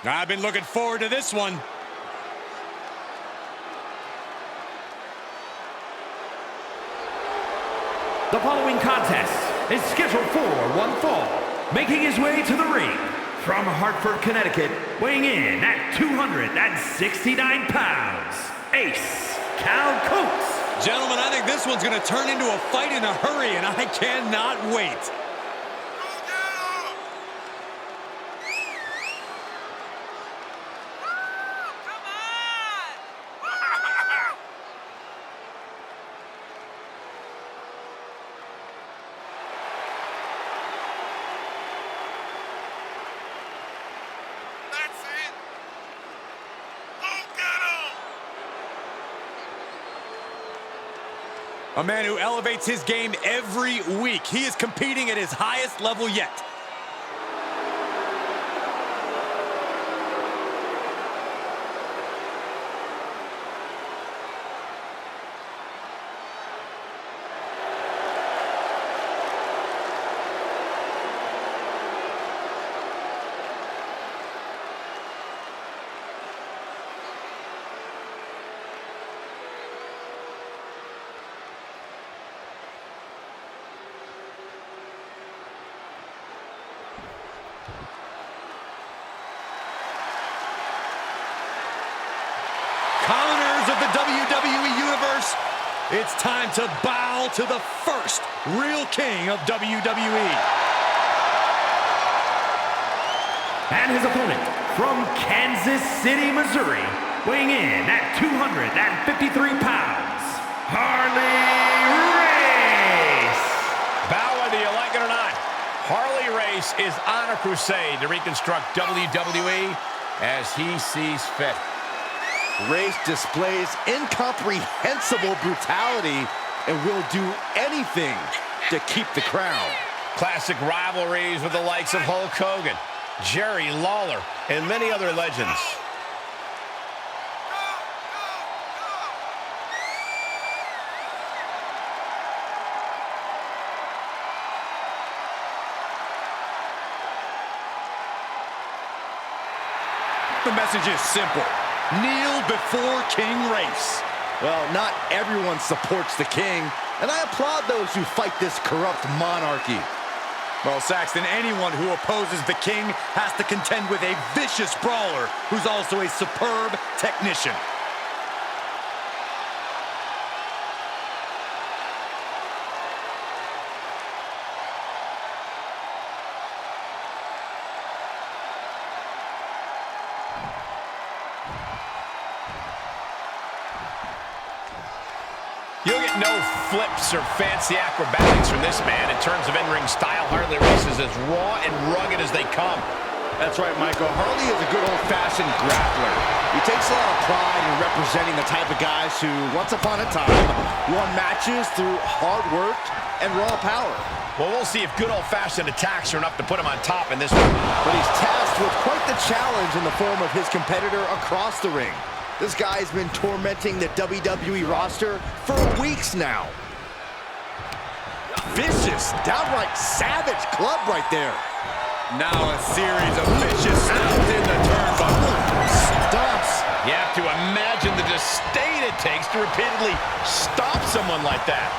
I've been looking forward to this one. The following contest is scheduled for one fall. Making his way to the ring from Hartford, Connecticut, weighing in at 269 pounds, Ace Cal Coates. Gentlemen, I think this one's going to turn into a fight in a hurry, and I cannot wait. A man who elevates his game every week. He is competing at his highest level yet. Commoners of the WWE Universe, it's time to bow to the first real king of WWE. And his opponent from Kansas City, Missouri, weighing in at 253 pounds, Harley Race. Bow whether you like it or not. Harley Race is on a crusade to reconstruct WWE as he sees fit. Race displays incomprehensible brutality and will do anything to keep the crown. Classic rivalries with the likes of Hulk Hogan, Jerry Lawler, and many other legends. The message is simple. Kneel before King Race. Well, not everyone supports the king, and I applaud those who fight this corrupt monarchy. Well, Saxton, anyone who opposes the king has to contend with a vicious brawler who's also a superb technician. You'll get no flips or fancy acrobatics from this man. In terms of in-ring style, Harley Race is as raw and rugged as they come. That's right, Michael. Harley is a good old-fashioned grappler. He takes a lot of pride in representing the type of guys who, once upon a time, won matches through hard work and raw power. Well, we'll see if good old-fashioned attacks are enough to put him on top in this one. But he's tasked with quite the challenge in the form of his competitor across the ring. This guy's been tormenting the WWE roster for weeks now. Vicious, downright savage club right there. Now a series of vicious stomps in the turnbuckle. Stomps. You have to imagine the disdain it takes to repeatedly stop someone like that.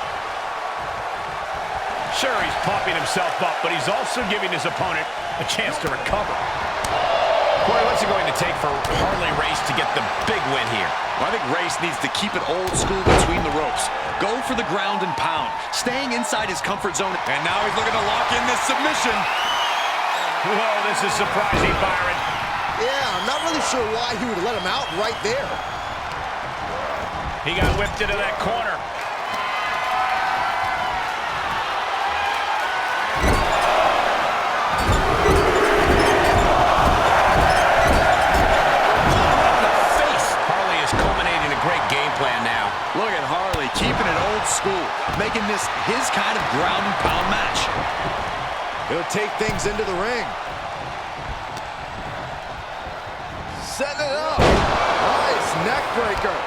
Sure, he's pumping himself up, but he's also giving his opponent a chance to recover. Corey, what's it going to take for Harley Race to get the big win here? Well, I think Race needs to keep it old school between the ropes. Go for the ground and pound, staying inside his comfort zone. And now he's looking to lock in this submission. Whoa, this is surprising, Byron. Yeah, I'm not really sure why he would let him out right there. He got whipped into that corner. Look at Harley keeping it old school, making this his kind of ground and pound match. He'll take things into the ring. Setting it up. Nice neck breaker.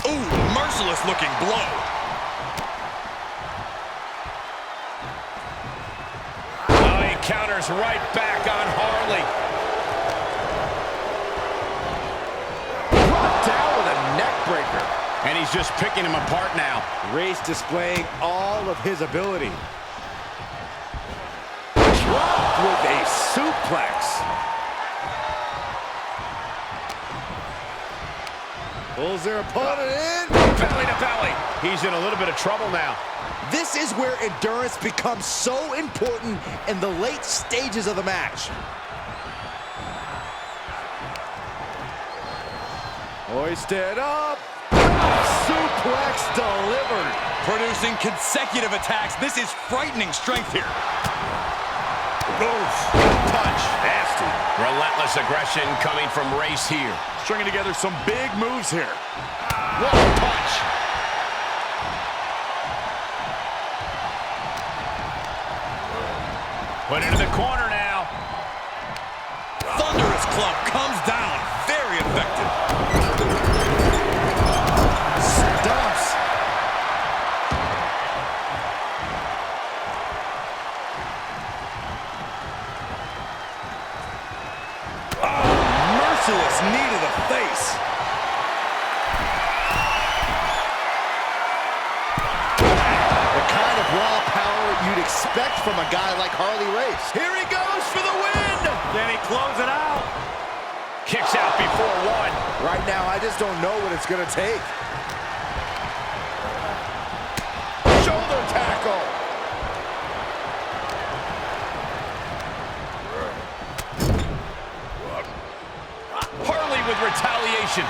Ooh, merciless looking blow. Lands right back on Harley. Brought down with a neck breaker. And he's just picking him apart now. Race displaying all of his ability. Dropped with a suplex. Pulls their opponent in. Belly to belly. He's in a little bit of trouble now. This is where endurance becomes so important in the late stages of the match. Hoisted up. Suplex delivered. Producing consecutive attacks. This is frightening strength here. Oof. Punch. Nasty. Relentless aggression coming from Race here. Stringing together some big moves here. What a punch. Put into the corner now. Thunderous club comes down. Very effective. Stumps. Merciless knee to the face. The kind of raw power you'd expect from a guy like Harley Race. Here he goes for the win. Can he close it out? Kicks out before one. Right now, I just don't know what it's going to take. Shoulder tackle. Harley with retaliation.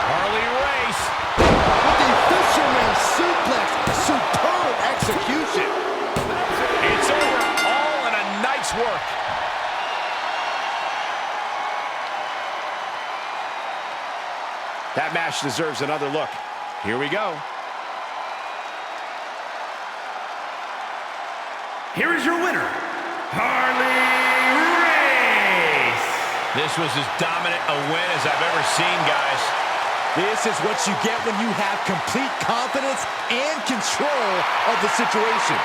Harley Race. With the fisherman suplex. Superb execution. It's over. All in a night's work. That match deserves another look. Here we go. Here is your winner, Harley Race. This was as dominant a win as I've ever seen, guys. This is what you get when you have complete confidence and control of the situation.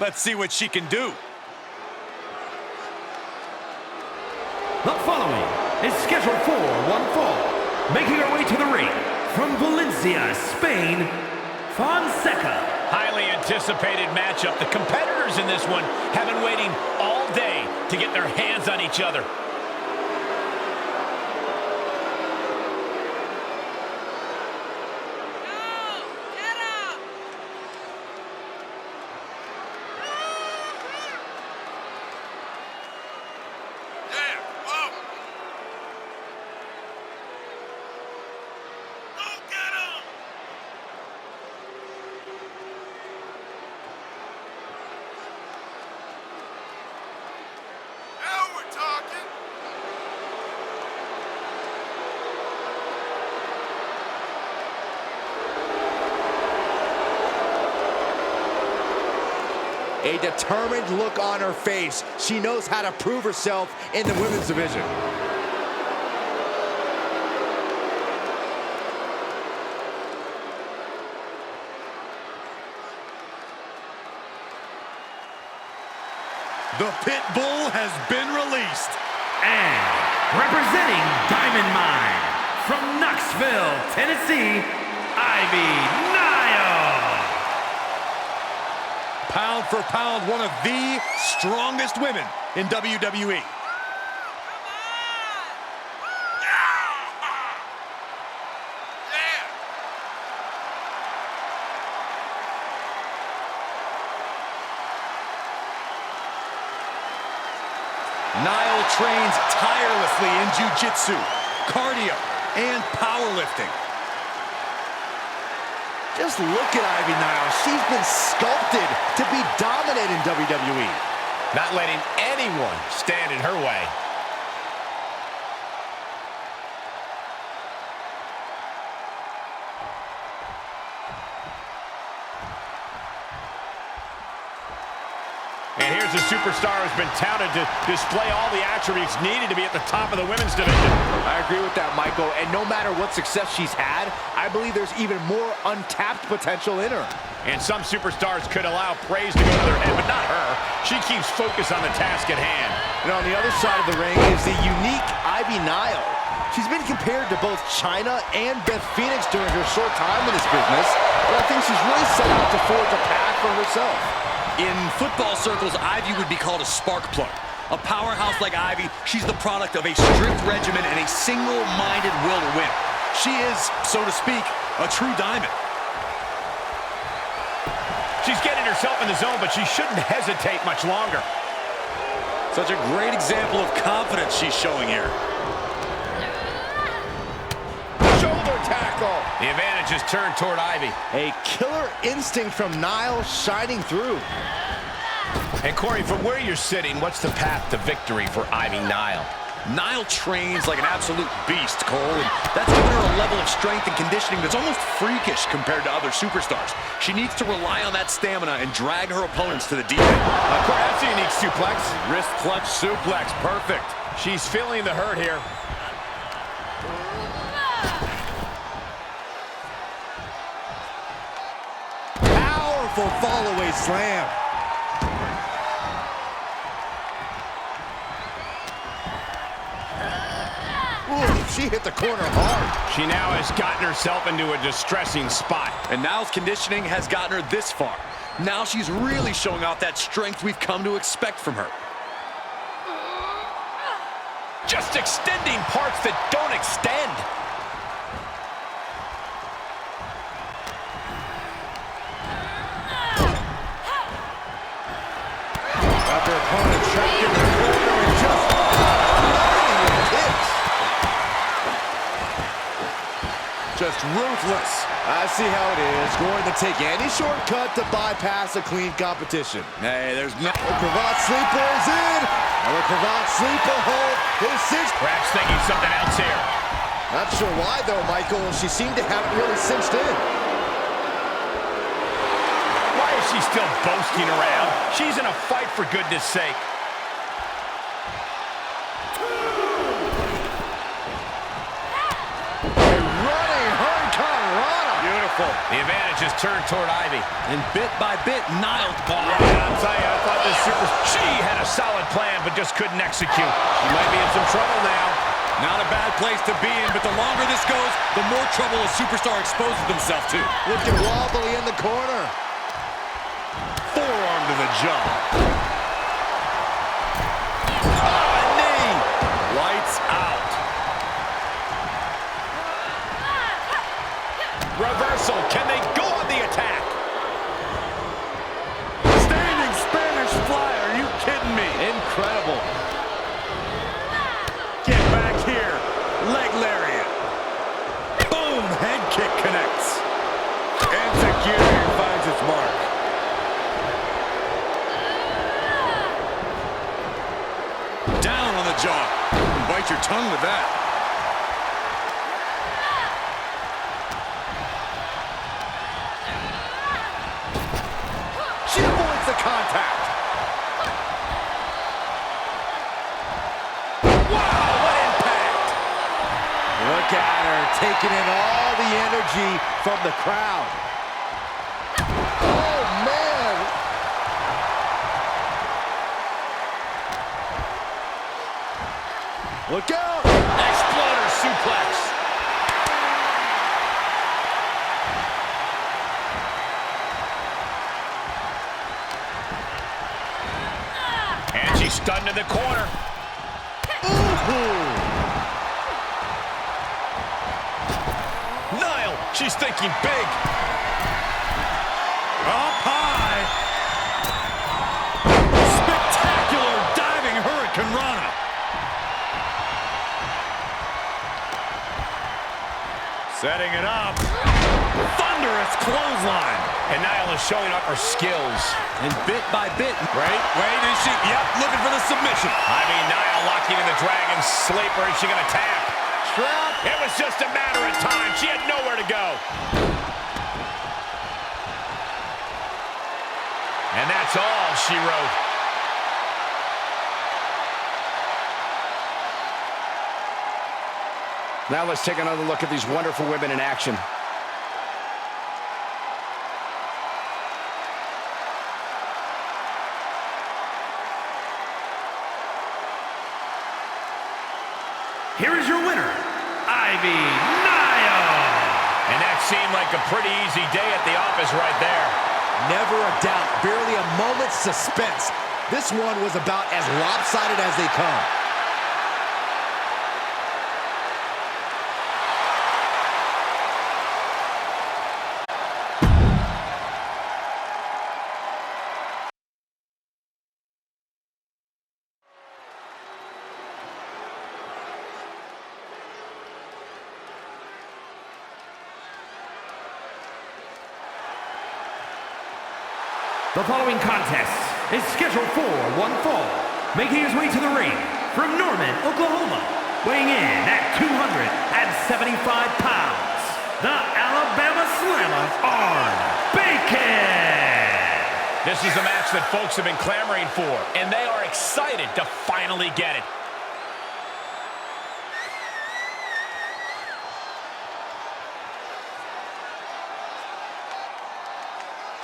Let's see what she can do. The following is scheduled for one fall. Making her way to the ring from Valencia, Spain, Fonseca. Highly anticipated matchup. The competitors in this one have been waiting all day to get their hands on each other. A determined look on her face. She knows how to prove herself in the women's division. The pit bull has been released. And representing Diamond Mine from Knoxville, Tennessee, Ivy Nile. Pound for pound, one of the strongest women in WWE. Nile trains tirelessly in jiu-jitsu, cardio, and powerlifting. Just look at Ivy Nile. She's been sculpted to be dominant in WWE. Not letting anyone stand in her way. And here's a superstar who's been touted to display all the attributes needed to be at the top of the women's division. I agree with that, Michael. And no matter what success she's had, I believe there's even more untapped potential in her. And some superstars could allow praise to go to their head, but not her. She keeps focus on the task at hand. And on the other side of the ring is the unique Ivy Nile. She's been compared to both Chyna and Beth Phoenix during her short time in this business, but I think she's really set out to forge a path for herself. In football circles, Ivy would be called a spark plug. A powerhouse like Ivy, she's the product of a strict regimen and a single-minded will to win. She is, so to speak, a true diamond. She's getting herself in the zone, but she shouldn't hesitate much longer. Such a great example of confidence she's showing here. Shoulder tackle. The advantage is turned toward Ivy. A killer instinct from Nile shining through. And Corey, from where you're sitting, what's the path to victory for Ivy Nile? Nile trains like an absolute beast, Cole, and that's given her a level of strength and conditioning that's almost freakish compared to other superstars. She needs to rely on that stamina and drag her opponents to the deep end. Corey, that's a unique suplex. Wrist clutch suplex, perfect. She's feeling the hurt here. Powerful fall-away slam. Ooh, she hit the corner hard. She now has gotten herself into a distressing spot. And Nile's conditioning has gotten her this far. Now she's really showing off that strength we've come to expect from her. Just extending parts that don't extend. Got their opponent trapped in the corner and just with kicks. Just ruthless. I see how it is. Going to take any shortcut to bypass a clean competition. Hey, there's no... The cravat sleeper is in. And the cravat sleeper hold is cinched. Perhaps thinking something else here. Not sure why, though, Michael. She seemed to have it really cinched in. Why is she still boasting around? She's in a fight, for goodness sake. The advantage is turned toward Ivy. And bit by bit, Nile... Yeah, I'll tell you, I thought this she had a solid plan, but just couldn't execute. She might be in some trouble now. Not a bad place to be in, but the longer this goes, the more trouble a superstar exposes themselves to. Looking wobbly in the corner. Forearm to the jaw. Knee. Lights out. Reversal. Can they go on the attack? Standing Spanish fly. Are you kidding me? Incredible. Get back here. Leg lariat. Boom. Head kick connects. And security finds its mark. Down on the jaw. Bite your tongue with that. She avoids the contact. Wow, what impact! Look at her, taking in all the energy from the crowd. Oh, man. Look out. Exploder suplex. And she's stunned in the corner. Ooh. Nile, she's thinking big. Up high. Spectacular diving Hurricane Rana. Setting it up. Thunder thunderous clothesline. And Nyla is showing up her skills. And bit by bit. Wait, is she? Yep, looking for the submission. Nyla locking in the Dragon Sleeper. Is she going to tap? Trap. It was just a matter of time. She had nowhere to go. And that's all she wrote. Now let's take another look at these wonderful women in action. Here is your winner, Ivy Nile. And that seemed like a pretty easy day at the office right there. Never a doubt, barely a moment's suspense. This one was about as lopsided as they come. The following contest is scheduled for one fall. Making his way to the ring from Norman, Oklahoma, weighing in at 275 pounds, the Alabama Slammer, Arn Bacon. This is a match that folks have been clamoring for, and they are excited to finally get it.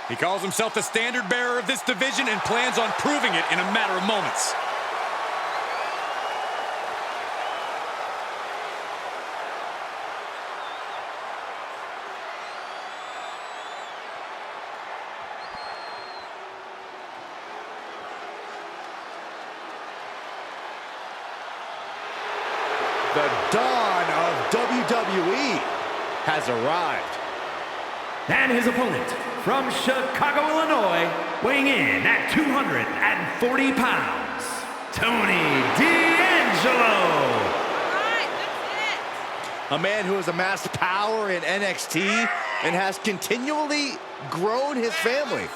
He calls himself the standard bearer of this division and plans on proving it in a matter of moments. The dawn of WWE has arrived. And his opponent from Chicago, Illinois, weighing in at 240 pounds, Tony D'Angelo. A man who has amassed power in NXT and has continually grown his family.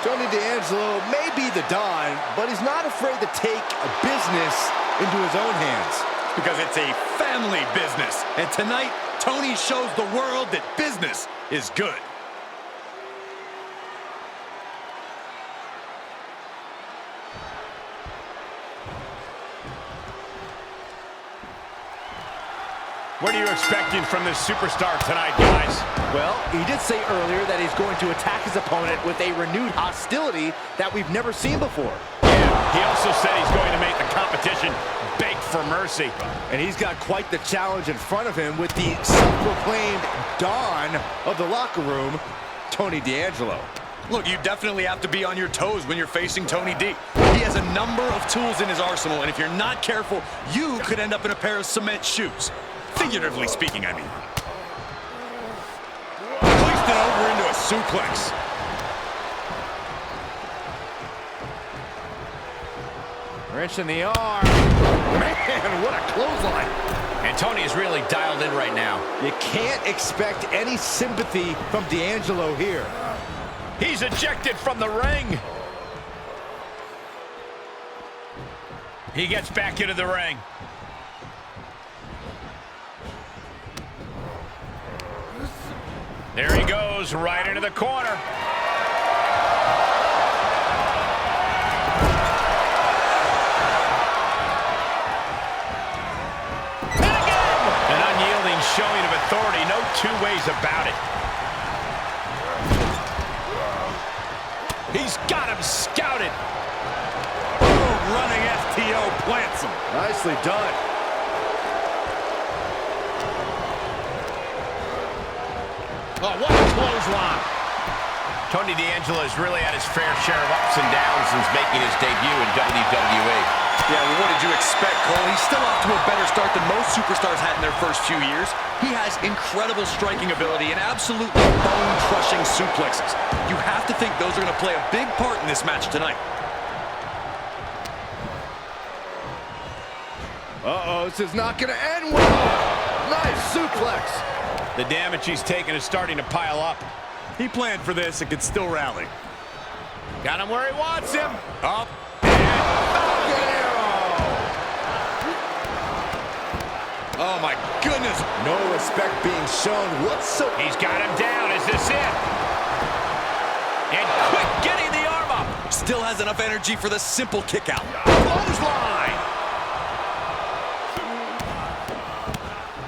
Tony D'Angelo may be the Don, but he's not afraid to take a business into his own hands. Because it's a family business. And tonight, Tony shows the world that business is good. What are you expecting from this superstar tonight, guys? Well, he did say earlier that he's going to attack his opponent with a renewed hostility that we've never seen before. Yeah, he also said he's going to make the competition beg for mercy. And he's got quite the challenge in front of him with the self-proclaimed Don of the locker room, Tony D'Angelo. Look, you definitely have to be on your toes when you're facing Tony D. He has a number of tools in his arsenal, and if you're not careful, you could end up in a pair of cement shoes. Figuratively speaking, I mean. Placed it over into a suplex. Wrench in the arm. Man, what a clothesline. And Tony is really dialed in right now. You can't expect any sympathy from D'Angelo here. He's ejected from the ring. He gets back into the ring. There he goes, right into the corner. And again! An unyielding showing of authority, no two ways about it. He's got him scouted. Boom, running FTO plants him. Nicely done. Oh, what a clothesline. Tony D'Angelo has really had his fair share of ups and downs since making his debut in WWE. Yeah, well, what did you expect, Cole? He's still off to a better start than most superstars had in their first few years. He has incredible striking ability and absolutely bone-crushing suplexes. You have to think those are going to play a big part in this match tonight. Uh-oh, this is not going to end well. Nice suplex. The damage he's taken is starting to pile up. He planned for this and could still rally. Got him where he wants him. Up. Oh, my goodness. No respect being shown whatsoever. He's got him down. Is this it? And quick getting the arm up. Still has enough energy for the simple kick out. Clothesline.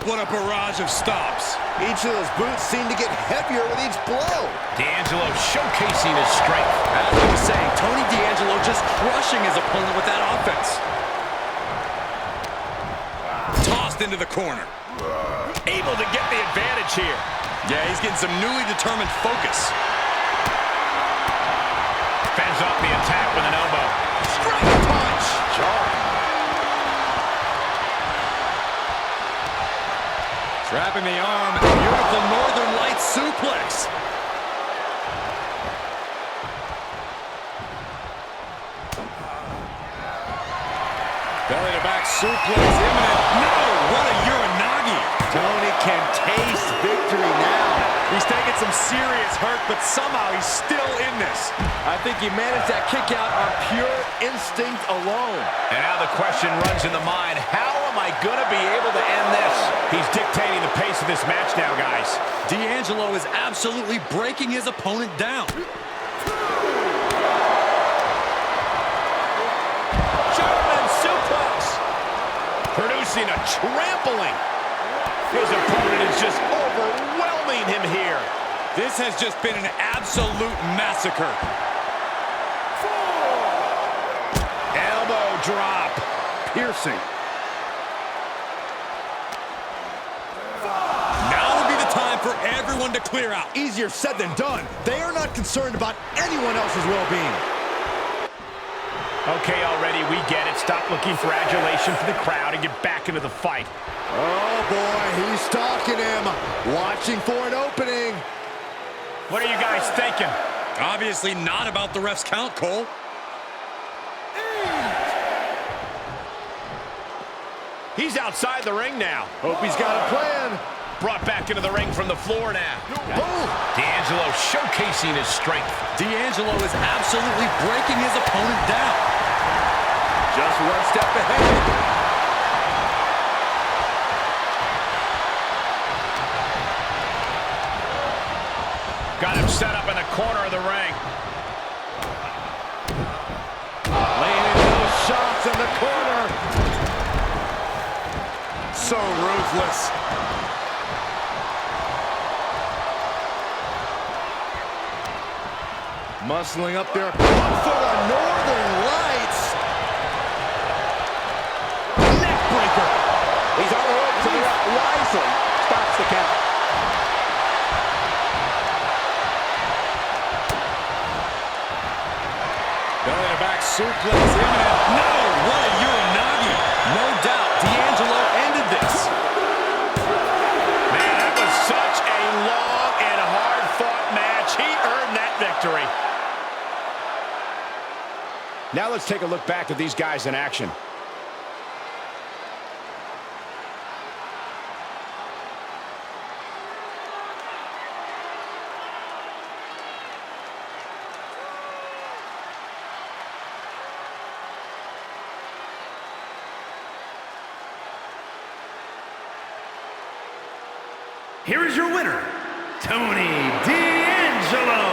What a barrage of stops. Each of those boots seem to get heavier with each blow. D'Angelo showcasing his strength. As I was saying, Tony D'Angelo just crushing his opponent with that offense. Tossed into the corner. Able to get the advantage here. Yeah, he's getting some newly determined focus. Fends off the attack with an elbow. Strike punch. Trapping the arm. Beautiful Northern Lights suplex. Belly to back suplex imminent. No, what a Uranagi. Tony can taste victory now. He's taking some serious hurt, but somehow he's still in this. I think he managed that kick out on pure instinct alone. And now the question runs in the mind, how am I going to be able to end this? He's dictating the pace of this match now, guys. D'Angelo is absolutely breaking his opponent down. German suplex. Producing a trampling. His opponent is just overwhelming him here. This has just been an absolute massacre. Elbow drop. Piercing. Now would be the time for everyone to clear out. Easier said than done. They are not concerned about anyone else's well-being. Okay, already, we get it. Stop looking for adulation for the crowd and get back into the fight. Oh, boy, he's stalking him. Watching for an opening. What are you guys thinking? Obviously not about the ref's count, Cole. He's outside the ring now. Hope he's got a plan. Brought back into the ring from the floor now. Boom. D'Angelo showcasing his strength. D'Angelo is absolutely breaking his opponent down. Just one step ahead. Got him set up in the corner of the ring. Laying in those shots in the corner. So ruthless. Muscling up there. Up for the Northern Lights. Neckbreaker. He's on the rope to the wisely. Stops the count. Belly to back suplex imminent. No, what a Uranagi. No doubt, D'Angelo ended this. Man, that was such a long and hard-fought match. He earned that victory. Now let's take a look back at these guys in action. Here is your winner, Tony D'Angelo.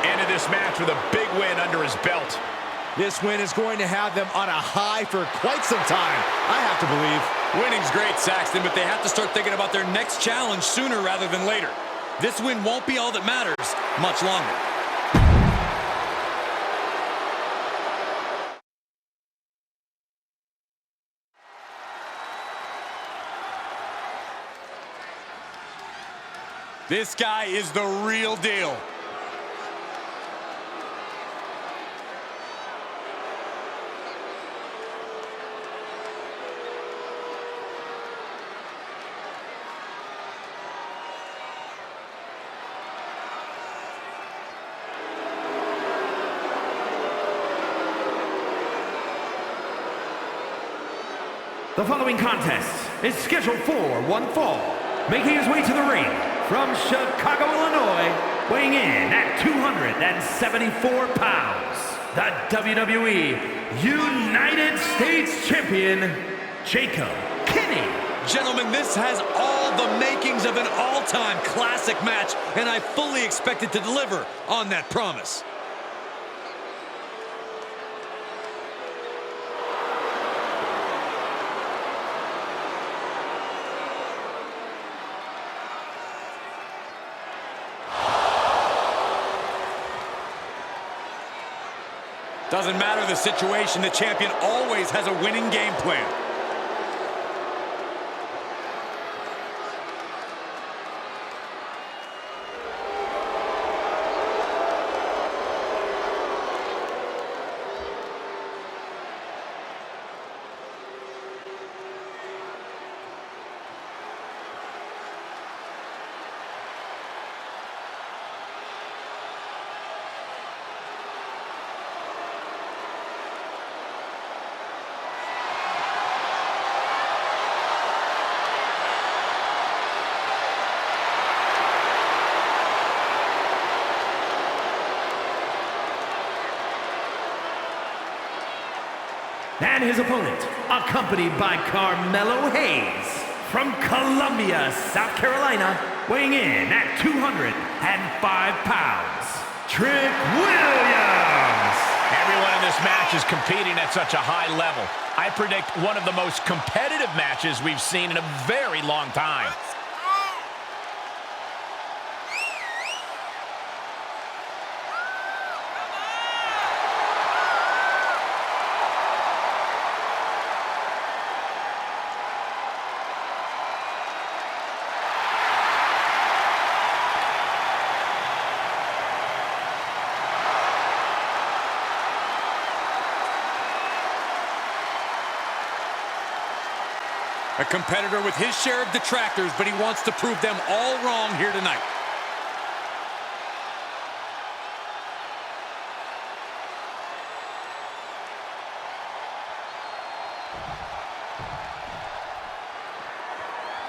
Ended this match with a big win under his belt. This win is going to have them on a high for quite some time, I have to believe. Winning's great, Saxton, but they have to start thinking about their next challenge sooner rather than later. This win won't be all that matters much longer. This guy is the real deal. The following contest is scheduled for one fall. Making his way to the ring from Chicago, Illinois, weighing in at 274 pounds, the WWE United States Champion, Jacob Kinney. Gentlemen, this has all the makings of an all-time classic match, and I fully expect it to deliver on that promise. Doesn't matter the situation, the champion always has a winning game plan. And his opponent, accompanied by Carmelo Hayes, from Columbia, South Carolina, weighing in at 205 pounds, Trick Williams. Everyone in this match is competing at such a high level. I predict one of the most competitive matches we've seen in a very long time. A competitor with his share of detractors, but he wants to prove them all wrong here tonight.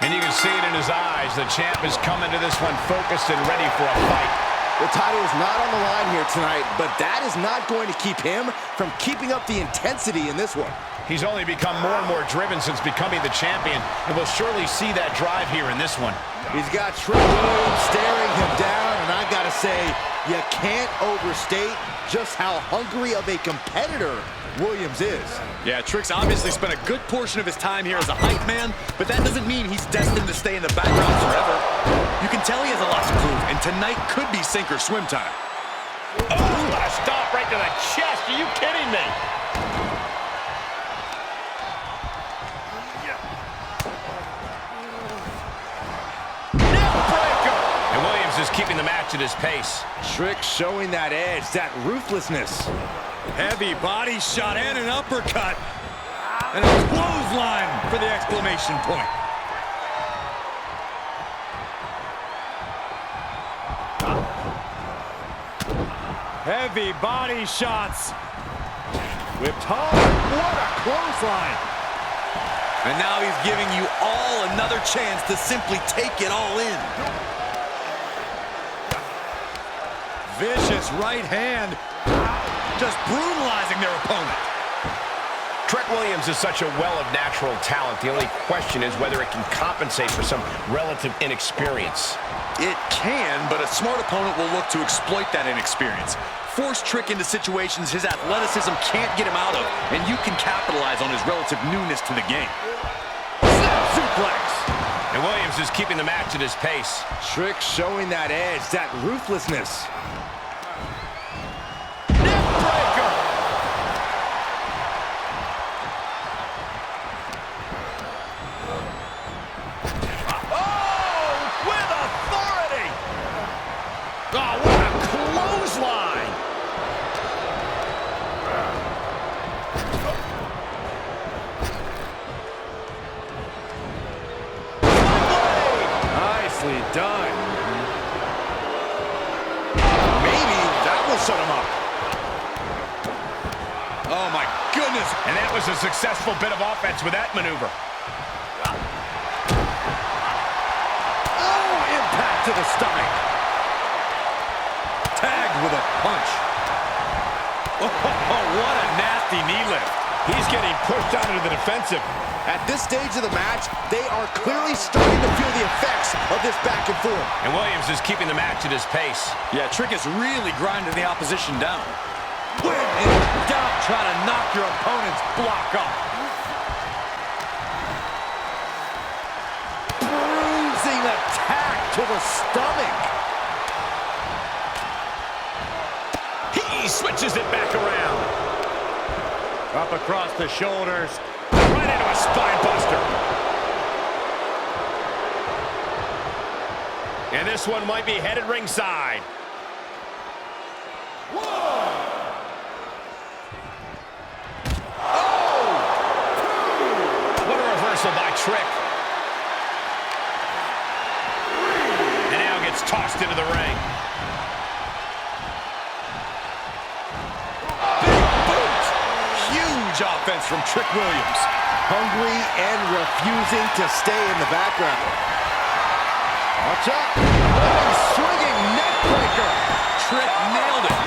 And you can see it in his eyes. The champ is coming to this one focused and ready for a fight. The title is not on the line here tonight, but that is not going to keep him from keeping up the intensity in this one. He's only become more and more driven since becoming the champion, and we'll surely see that drive here in this one. He's got Trick Williams staring him down, and I gotta say, you can't overstate just how hungry of a competitor Williams is. Yeah, Trick's obviously spent a good portion of his time here as a hype man, but that doesn't mean he's destined to stay in the background forever. You can tell he has a lot to prove, and tonight could be sink or swim time. Oh, what a stomp right to the chest. Are you kidding me? And Williams is keeping the match at his pace. Trick showing that edge, that ruthlessness. Heavy body shot and an uppercut. And a clothesline for the exclamation point. Heavy body shots. Whipped hard. What a clothesline. And now he's giving you all another chance to simply take it all in. Vicious right hand. Just brutalizing their opponent. Trick Williams is such a well of natural talent. The only question is whether it can compensate for some relative inexperience. It can, but a smart opponent will look to exploit that inexperience. Force Trick into situations his athleticism can't get him out of, and you can capitalize on his relative newness to the game. Snap suplex! And Williams is keeping the match at his pace. Trick showing that edge, that ruthlessness. Oh, what a clothesline! Nicely done. was a successful bit of offense with that maneuver. Oh, impact to the stomach. Tagged with a punch. Oh, what a nasty knee lift. He's getting pushed out into the defensive. At this stage of the match, they are clearly starting to feel the effects of this back and forth. And Williams is keeping the match at his pace. Yeah, Trick is really grinding the opposition down. When in doubt, try to knock your opponent's block off. Bruising attack to the stomach. He switches it back around. Up across the shoulders. Right into a spine buster. And this one might be headed ringside. What a reversal by Trick. And now gets tossed into the ring. Huge offense from Trick Williams. Hungry and refusing to stay in the background. Watch out. Oh, swinging neck breaker. Trick nailed it.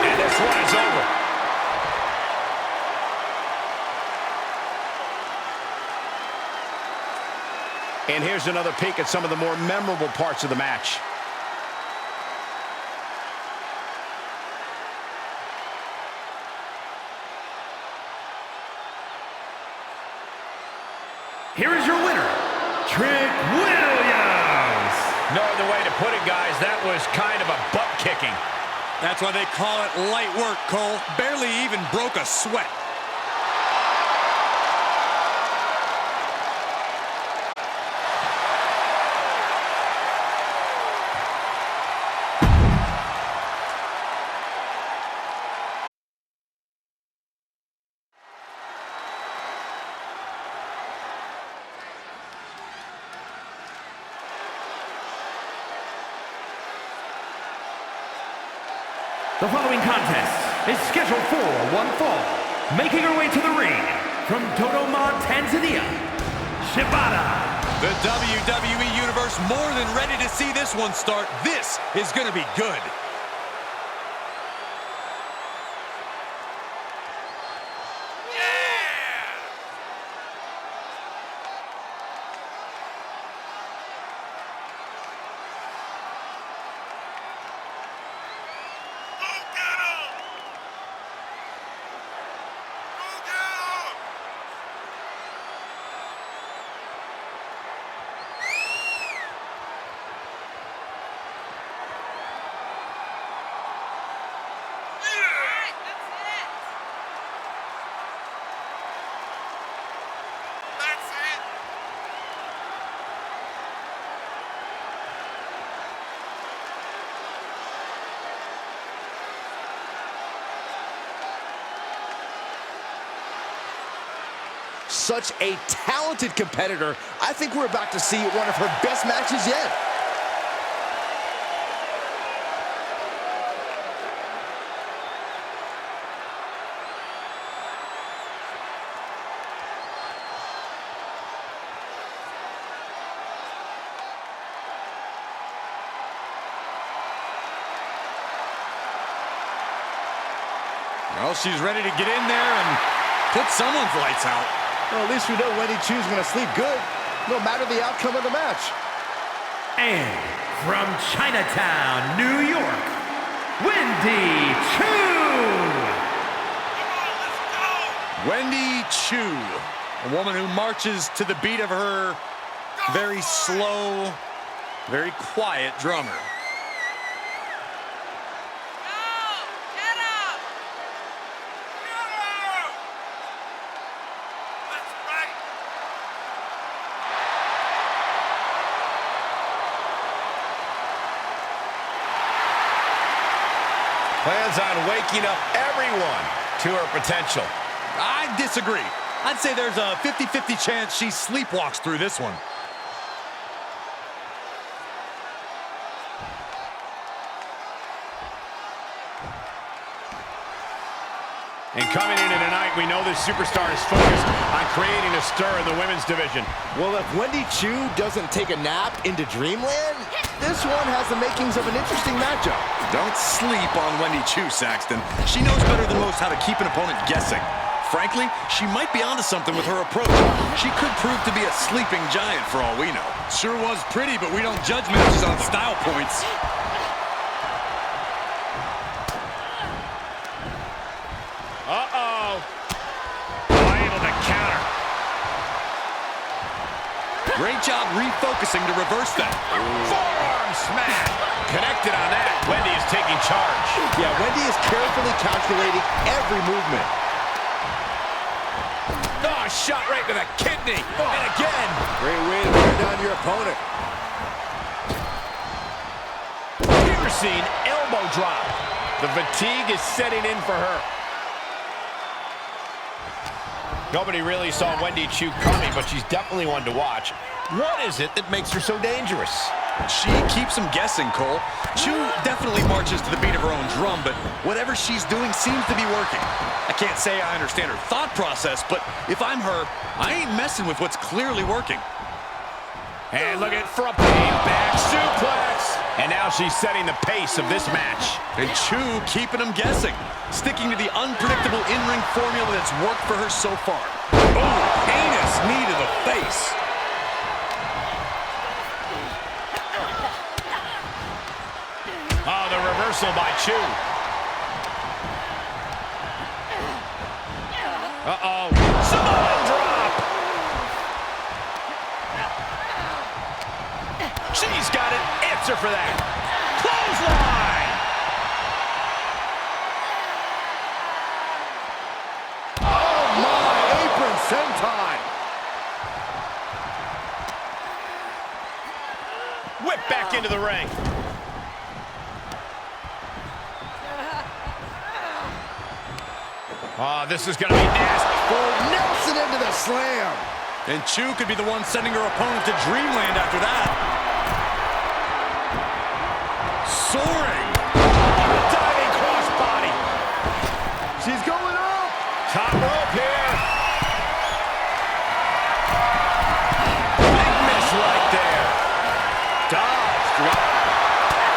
And this one is over. And here's another peek at some of the more memorable parts of the match. Here is your winner, Trick Williams. No other way to put it, guys. That was kind of a butt kicking. That's why they call it light work, Cole. Barely even broke a sweat. The following contest is scheduled for one fall. Making her way to the ring from Dodoma, Tanzania, Shibata. The WWE Universe more than ready to see this one start. This is going to be good. Such a talented competitor. I think we're about to see one of her best matches yet. Well, she's ready to get in there and put someone's lights out. Well, at least we know Wendy Chu's going to sleep good, no matter the outcome of the match. And from Chinatown, New York, Wendy Chu. Wendy Chu, a woman who marches to the beat of her very slow, very quiet drummer. Plans on waking up everyone to her potential. I disagree. I'd say there's a 50-50 chance she sleepwalks through this one. And coming into tonight, we know this superstar is focused on creating a stir in the women's division. Well, if Wendy Chu doesn't take a nap into Dreamland, this one has the makings of an interesting matchup. Don't sleep on Wendy Chu, Saxton. She knows better than most how to keep an opponent guessing. Frankly, she might be onto something with her approach. She could prove to be a sleeping giant for all we know. Sure was pretty, but we don't judge matches on style points. Uh-oh. Able to counter. Great job refocusing to reverse that. Forearm smash. Connected on that. Wendy is taking charge. Yeah, Wendy is carefully calculating every movement. Oh, shot right to the kidney. And again. Great way to wear down your opponent. Piercing elbow drop. The fatigue is setting in for her. Nobody really saw Wendy Chu coming, but she's definitely one to watch. What is it that makes her so dangerous? She keeps them guessing, Cole. Chu definitely marches to the beat of her own drum, but whatever she's doing seems to be working. I can't say I understand her thought process, but if I'm her, I ain't messing with what's clearly working. And look at from back suplex. And now she's setting the pace of this match. And Chu keeping them guessing, sticking to the unpredictable in-ring formula that's worked for her so far. Oh, heinous knee to the face. Oh, the reversal by Chu. Uh-oh. Samoan drop. She's got an answer for that. Clothesline. Oh my, apron senton. Whip back into the ring. Oh, this is going to be nasty. Oh, Nelson into the slam. And Chu could be the one sending her opponent to Dreamland after that. Soaring. Diving crossbody. She's going up. Top rope here. Big miss right there. Dodge drop.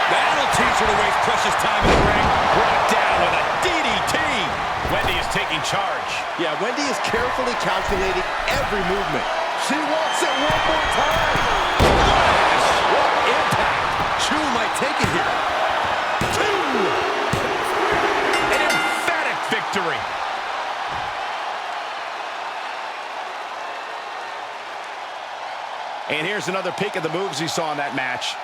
That'll teach her to waste precious time in the ring. Brought down with a DDT. Wendy is taking charge. Yeah, Wendy is carefully calculating every movement. She wants it one more time. Flash. What impact. Chu might take it here. Two. An emphatic victory. And here's another peek at the moves he saw in that match.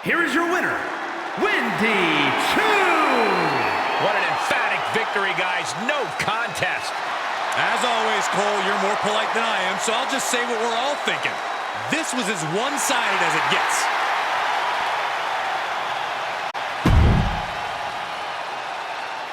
Here is your winner, Wendy Chu. What an emphatic victory, guys. No contest. As always, Cole, you're more polite than I am, so I'll just say what we're all thinking. This was as one-sided as it gets.